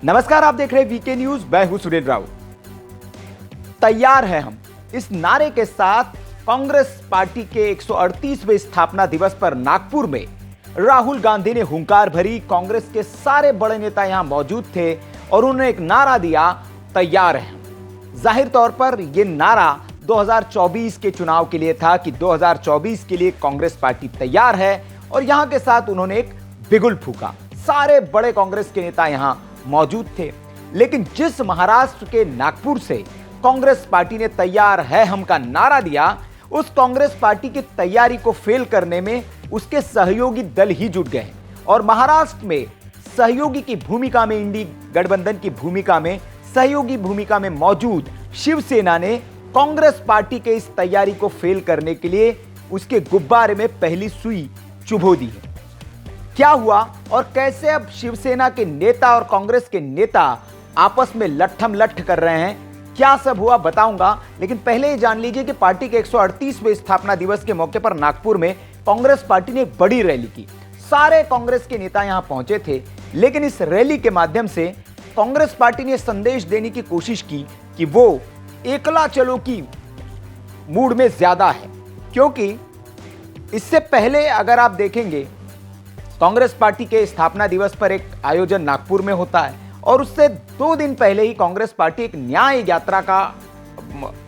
नमस्कार, आप देख रहे हैं वीके न्यूज। मैं हूं सुनील राउत। तैयार है हम, इस नारे के साथ कांग्रेस पार्टी के 138वें स्थापना दिवस पर नागपुर में राहुल गांधी ने हुंकार भरी। कांग्रेस के सारे बड़े नेता यहां मौजूद थे और उन्होंने एक नारा दिया, तैयार है हम। जाहिर तौर पर यह नारा 2024 के चुनाव के लिए था कि 2024 के लिए कांग्रेस पार्टी तैयार है, और यहां के साथ उन्होंने एक बिगुल फूका। सारे बड़े कांग्रेस के नेता यहां मौजूद थे, लेकिन जिस महाराष्ट्र के नागपुर से कांग्रेस पार्टी ने तैयार है हम का नारा दिया, उस कांग्रेस पार्टी की तैयारी को फेल करने में उसके सहयोगी दल ही जुट गए। और महाराष्ट्र में सहयोगी की भूमिका में, इंडी गठबंधन की भूमिका में, सहयोगी भूमिका में मौजूद शिवसेना ने कांग्रेस पार्टी के इस तैयारी को फेल करने के लिए उसके गुब्बारे में पहली सुई चुभो दी है। क्या हुआ और कैसे अब शिवसेना के नेता और कांग्रेस के नेता आपस में लट्ठम लट्ठ कर रहे हैं, क्या सब हुआ बताऊंगा। लेकिन पहले ये जान लीजिए कि पार्टी के 138वें स्थापना दिवस के मौके पर नागपुर में कांग्रेस पार्टी ने एक बड़ी रैली की। सारे कांग्रेस के नेता यहां पहुंचे थे, लेकिन इस रैली के माध्यम से कांग्रेस पार्टी ने संदेश देने की कोशिश की कि वो एकला चलो की मूड में ज्यादा है। क्योंकि इससे पहले अगर आप देखेंगे, कांग्रेस पार्टी के स्थापना दिवस पर एक आयोजन नागपुर में होता है, और उससे 2 दिन पहले ही कांग्रेस पार्टी एक न्याय यात्रा का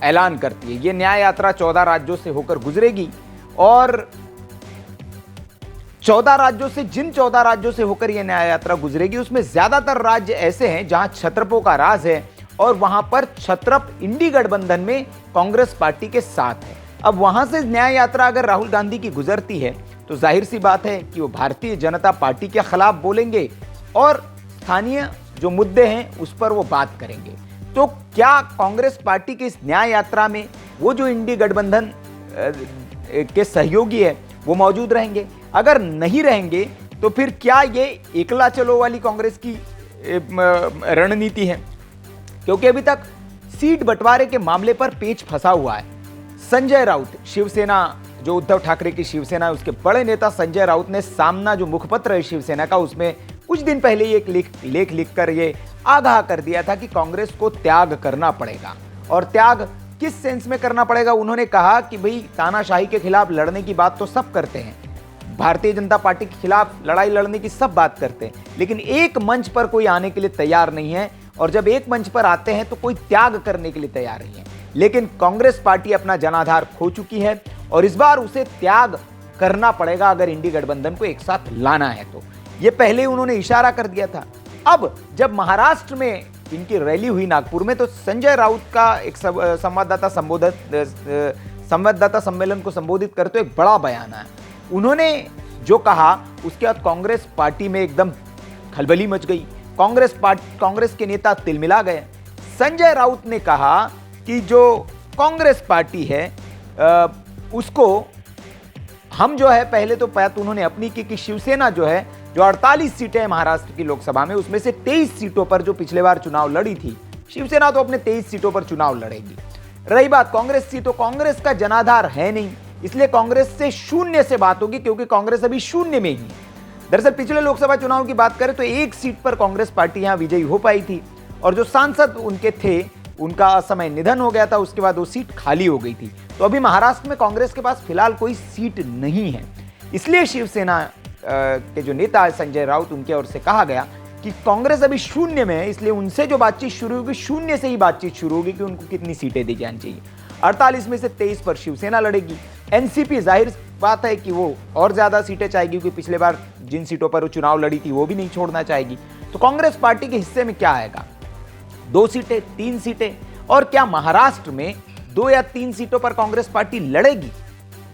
ऐलान करती है। यह न्याय यात्रा 14 राज्यों से होकर गुजरेगी, और 14 राज्यों से, जिन 14 राज्यों से होकर यह न्याय यात्रा गुजरेगी, उसमें ज्यादातर राज्य ऐसे हैं जहां छत्रपों का राज है, और वहां पर छत्रप इंडी गठबंधन में कांग्रेस पार्टी के साथ है। अब वहां से न्याय यात्रा अगर राहुल गांधी की गुजरती है तो जाहिर सी बात है कि वो भारतीय जनता पार्टी के खिलाफ बोलेंगे और स्थानीय जो मुद्दे हैं उस पर वो बात करेंगे। तो क्या कांग्रेस पार्टी की इस न्याय यात्रा में वो जो इंडी गठबंधन के सहयोगी है वो मौजूद रहेंगे? अगर नहीं रहेंगे तो फिर क्या ये एकला चलो वाली कांग्रेस की रणनीति है? क्योंकि अभी तक सीट बंटवारे के मामले पर पेच फंसा हुआ है। संजय राउत, शिवसेना, जो उद्धव ठाकरे की शिवसेना है, उसके बड़े नेता संजय राउत ने सामना, जो मुखपत्र है शिवसेना का, उसमें कुछ दिन पहले ही एक लेख लिखकर ये आगाह कर दिया था कि कांग्रेस को त्याग करना पड़ेगा। और त्याग किस सेंस में करना पड़ेगा? उन्होंने कहा कि भाई, तानाशाही के खिलाफ लड़ने की बात तो सब करते हैं, भारतीय जनता पार्टी के खिलाफ लड़ाई लड़ने की सब बात करते हैं, लेकिन एक मंच पर कोई आने के लिए तैयार नहीं है। और जब एक मंच पर आते हैं तो कोई त्याग करने के लिए तैयार नहीं है। लेकिन कांग्रेस पार्टी अपना जनाधार खो चुकी है, और इस बार उसे त्याग करना पड़ेगा अगर इंडी गठबंधन को एक साथ लाना है तो। यह पहले उन्होंने इशारा कर दिया था। अब जब महाराष्ट्र में इनकी रैली हुई नागपुर में, तो संजय राउत का एक संवाददाता सम्मेलन को संबोधित करते हुए एक बड़ा बयान आया। उन्होंने जो कहा उसके बाद कांग्रेस पार्टी में एकदम खलबली मच गई। कांग्रेस के नेता तिलमिला गए। संजय राउत ने कहा कि जो कांग्रेस पार्टी है उसको हम जो है, पहले तो बात उन्होंने अपनी की कि शिवसेना जो है, जो 48 सीटें हैं महाराष्ट्र की लोकसभा में, उसमें से 23 सीटों पर जो पिछले बार चुनाव लड़ी थी, शिवसेना तो अपने 23 सीटों पर चुनाव लड़ेगी। रही बात कांग्रेस की, तो कांग्रेस का जनाधार है नहीं, इसलिए कांग्रेस से शून्य से बात होगी, क्योंकि कांग्रेस अभी शून्य में ही है। दरअसल पिछले लोकसभा चुनाव की बात करें तो 1 सीट पर कांग्रेस पार्टी यहां विजयी हो पाई थी, और जो सांसद उनके थे उनका असमय निधन हो गया था, उसके बाद वो सीट खाली हो गई थी। तो अभी महाराष्ट्र में कांग्रेस के पास फिलहाल कोई सीट नहीं है। इसलिए शिवसेना के जो नेता है संजय राउत, उनके ओर से कहा गया कि कांग्रेस अभी शून्य में है, इसलिए उनसे जो बातचीत शुरू होगी, शून्य से ही बातचीत शुरू होगी कि उनको कितनी सीटें दी जानी चाहिए। 48 में से 23 पर शिवसेना लड़ेगी। एनसीपी, जाहिर बात है कि वो और ज्यादा सीटें चाहेगी, क्योंकि पिछले बार जिन सीटों पर वो चुनाव लड़ी थी वो भी नहीं छोड़ना चाहेगी। तो कांग्रेस पार्टी के हिस्से में क्या आएगा? 2 सीटें, 3 सीटें? और क्या महाराष्ट्र में 2 या 3 सीटों पर कांग्रेस पार्टी लड़ेगी?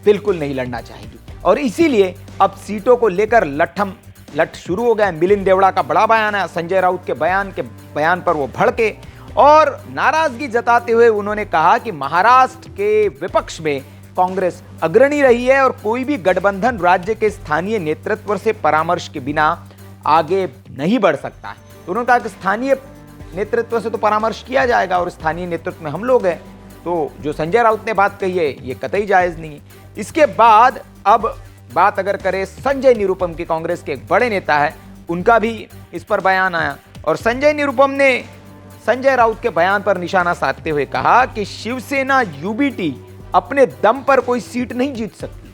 बिल्कुल नहीं लड़ना चाहेगी। और इसीलिए अब सीटों को लेकर लट्ठम लट शुरू हो गया। मिलिंद देवड़ा का बड़ा बयान है। संजय राउत के बयान पर वो भड़के और नाराजगी जताते हुए उन्होंने कहा कि महाराष्ट्र के विपक्ष में कांग्रेस अग्रणी रही है, और कोई भी गठबंधन राज्य के स्थानीय नेतृत्व से परामर्श के बिना आगे नहीं बढ़ सकता है। तो उन्होंने कहा कि स्थानीय नेतृत्व से तो परामर्श किया जाएगा, और स्थानीय नेतृत्व में हम लोग हैं। तो जो संजय राउत ने बात कही है ये कतई जायज नहीं है। इसके बाद अब बात अगर करें संजय निरुपम की, कांग्रेस के एक बड़े नेता है, उनका भी इस पर बयान आया, और संजय निरुपम ने संजय राउत के बयान पर निशाना साधते हुए कहा कि शिवसेना यूबीटी अपने दम पर कोई सीट नहीं जीत सकती।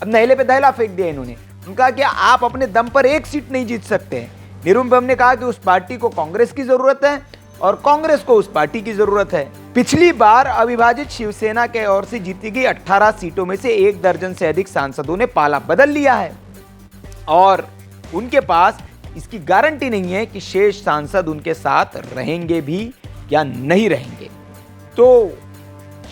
अब नहले पे दहला फेंक दिया इन्होंने। उनका कि आप अपने दम पर एक सीट नहीं जीत सकते हैं। निरुपम ने कहा कि उस पार्टी को कांग्रेस की जरूरत है और कांग्रेस को उस पार्टी की जरूरत है। पिछली बार अविभाजित शिवसेना के ओर से जीती गई 18 सीटों में से 1 दर्जन से अधिक सांसदों ने पाला बदल लिया है और उनके पास इसकी गारंटी नहीं है कि शेष सांसद उनके साथ रहेंगे भी या नहीं रहेंगे। तो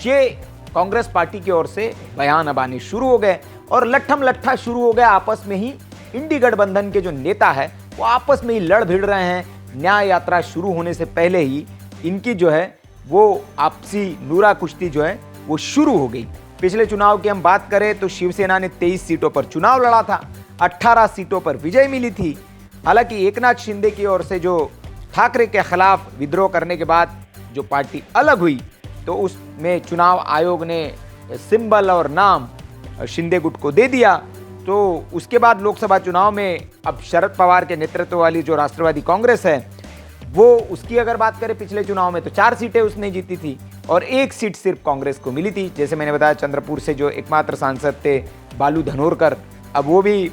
ये कांग्रेस पार्टी की ओर से बयान अब आने शुरू हो गए और लट्ठम लट्ठा शुरू हो गया आपस में ही। इंडी गठबंधन के जो नेता है वो आपस में ही लड़ भिड़ रहे हैं। न्याय यात्रा शुरू होने से पहले ही इनकी जो है वो आपसी नूरा कुश्ती जो है वो शुरू हो गई। पिछले चुनाव की हम बात करें तो शिवसेना ने 23 सीटों पर चुनाव लड़ा था, 18 सीटों पर विजय मिली थी। हालांकि एकनाथ शिंदे की ओर से जो ठाकरे के खिलाफ विद्रोह करने के बाद जो पार्टी अलग हुई तो उसमें चुनाव आयोग ने सिंबल और नाम शिंदे गुट को दे दिया। तो उसके बाद लोकसभा चुनाव में अब शरद पवार के नेतृत्व वाली जो राष्ट्रवादी कांग्रेस है वो उसकी अगर बात करें पिछले चुनाव में तो 4 सीटें उसने जीती थी और 1 सीट सिर्फ कांग्रेस को मिली थी। जैसे मैंने बताया चंद्रपुर से जो एकमात्र सांसद थे बालू धनोरकर, अब वो भी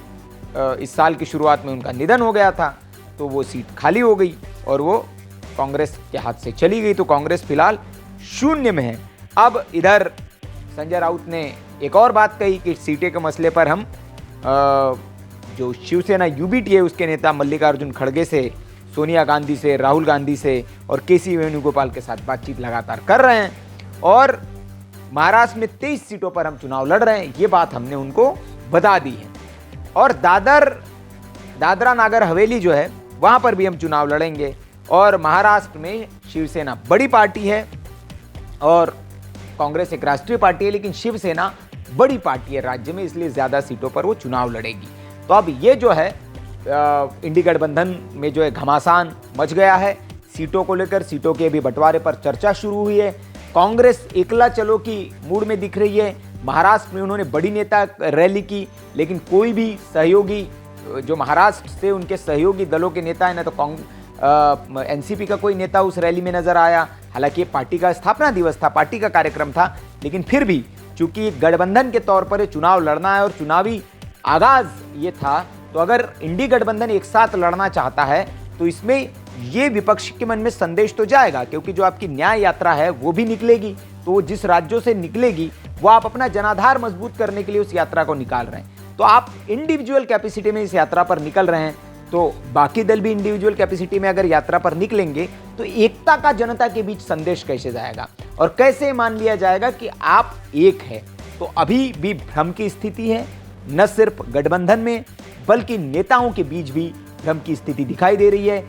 इस साल की शुरुआत में उनका निधन हो गया था तो वो सीट खाली हो गई और वो कांग्रेस के हाथ से चली गई। तो कांग्रेस फिलहाल शून्य में है। अब इधर संजय राउत ने एक और बात कही कि सीटें के मसले पर हम जो शिवसेना यूबीटी है उसके नेता मल्लिकार्जुन खड़गे से, सोनिया गांधी से, राहुल गांधी से और केसी वेणुगोपाल के साथ बातचीत लगातार कर रहे हैं और महाराष्ट्र में 23 सीटों पर हम चुनाव लड़ रहे हैं, ये बात हमने उनको बता दी है। और दादरा नागर हवेली जो है वहां पर भी हम चुनाव लड़ेंगे और महाराष्ट्र में शिवसेना बड़ी पार्टी है और कांग्रेस एक राष्ट्रीय पार्टी है, लेकिन शिवसेना बड़ी पार्टी है राज्य में, इसलिए ज्यादा सीटों पर वो चुनाव लड़ेगी। तो अब ये जो है इंडी गठबंधन में जो है घमासान मच गया है सीटों को लेकर। सीटों के भी बंटवारे पर चर्चा शुरू हुई है। कांग्रेस एकला चलो की मूड में दिख रही है। महाराष्ट्र में उन्होंने बड़ी नेता रैली की, लेकिन कोई भी सहयोगी जो महाराष्ट्र से उनके सहयोगी दलों के नेता है ना तो एनसीपी का कोई नेता उस रैली में नजर आया। हालांकि पार्टी का स्थापना दिवस था, पार्टी का कार्यक्रम था, लेकिन फिर भी चूंकि गठबंधन के तौर पर चुनाव लड़ना है और चुनावी आगाज ये था, तो अगर इंडी गठबंधन एक साथ लड़ना चाहता है तो इसमें ये विपक्ष के मन में संदेश तो जाएगा, क्योंकि जो आपकी न्याय यात्रा है वो भी निकलेगी। तो वो जिस राज्यों से निकलेगी वो आप अपना जनाधार मजबूत करने के लिए उस यात्रा को निकाल रहे हैं। तो आप इंडिविजुअल कैपेसिटी में इस यात्रा पर निकल रहे हैं, तो बाकी दल भी इंडिविजुअल कैपेसिटी में अगर यात्रा पर निकलेंगे तो एकता का जनता के बीच संदेश कैसे जाएगा और कैसे मान लिया जाएगा कि आप एक है। तो अभी भी भ्रम की स्थिति है, न सिर्फ गठबंधन में बल्कि नेताओं के बीच भी भ्रम की स्थिति दिखाई दे रही है।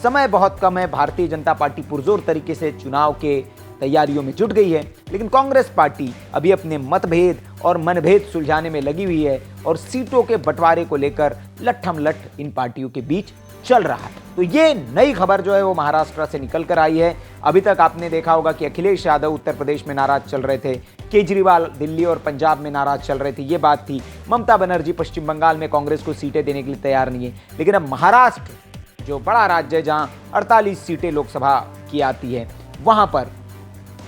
समय बहुत कम है, भारतीय जनता पार्टी पुरजोर तरीके से चुनाव के तैयारियों में जुट गई है, लेकिन कांग्रेस पार्टी अभी अपने मतभेद और मनभेद सुलझाने में लगी हुई है और सीटों के बंटवारे को लेकर लट्ठम लट्ठ इन पार्टियों के बीच चल रहा है। तो ये नई खबर जो है वो महाराष्ट्र से निकल कर आई है। अभी तक आपने देखा होगा कि अखिलेश यादव उत्तर प्रदेश में नाराज चल रहे थे, केजरीवाल दिल्ली और पंजाब में नाराज चल रहे थे, ये बात थी। ममता बनर्जी पश्चिम बंगाल में कांग्रेस को सीटें देने के लिए तैयार नहीं है, लेकिन अब महाराष्ट्र जो बड़ा राज्य है जहां 48 सीटें लोकसभा की आती है, वहां पर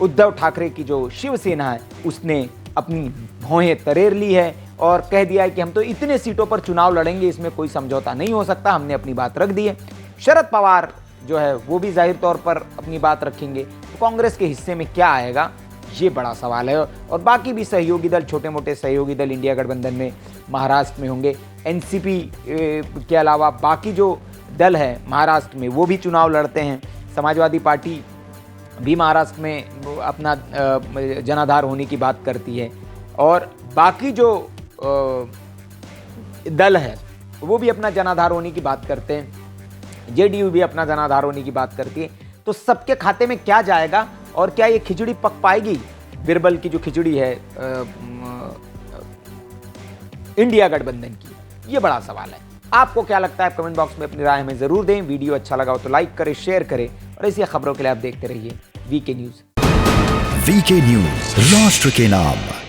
उद्धव ठाकरे की जो शिवसेना है उसने अपनी भौहें तरेर ली है और कह दिया है कि हम तो इतने सीटों पर चुनाव लड़ेंगे, इसमें कोई समझौता नहीं हो सकता, हमने अपनी बात रख दी है। शरद पवार जो है वो भी जाहिर तौर पर अपनी बात रखेंगे। तो कांग्रेस के हिस्से में क्या आएगा ये बड़ा सवाल है। और बाकी भी सहयोगी दल, छोटे मोटे सहयोगी दल इंडिया गठबंधन में महाराष्ट्र में होंगे। एनसीपी के अलावा बाकी जो दल है महाराष्ट्र में वो भी चुनाव लड़ते हैं। समाजवादी पार्टी भी महाराष्ट्र में अपना जनाधार होने की बात करती है और बाकी जो दल है वो भी अपना जनाधार होने की बात करते हैं। जेडीयू भी अपना जनाधार होने की बात करती है। तो सबके खाते में क्या जाएगा और क्या ये खिचड़ी पक पाएगी? बिरबल की जो खिचड़ी है इंडिया गठबंधन की, ये बड़ा सवाल है। आपको क्या लगता है? कमेंट बॉक्स में अपनी राय हमें जरूर दें। वीडियो अच्छा लगा हो तो लाइक करें, शेयर करें और ऐसी खबरों के लिए आप देखते रहिए वीके न्यूज। वीके न्यूज, राष्ट्र के नाम।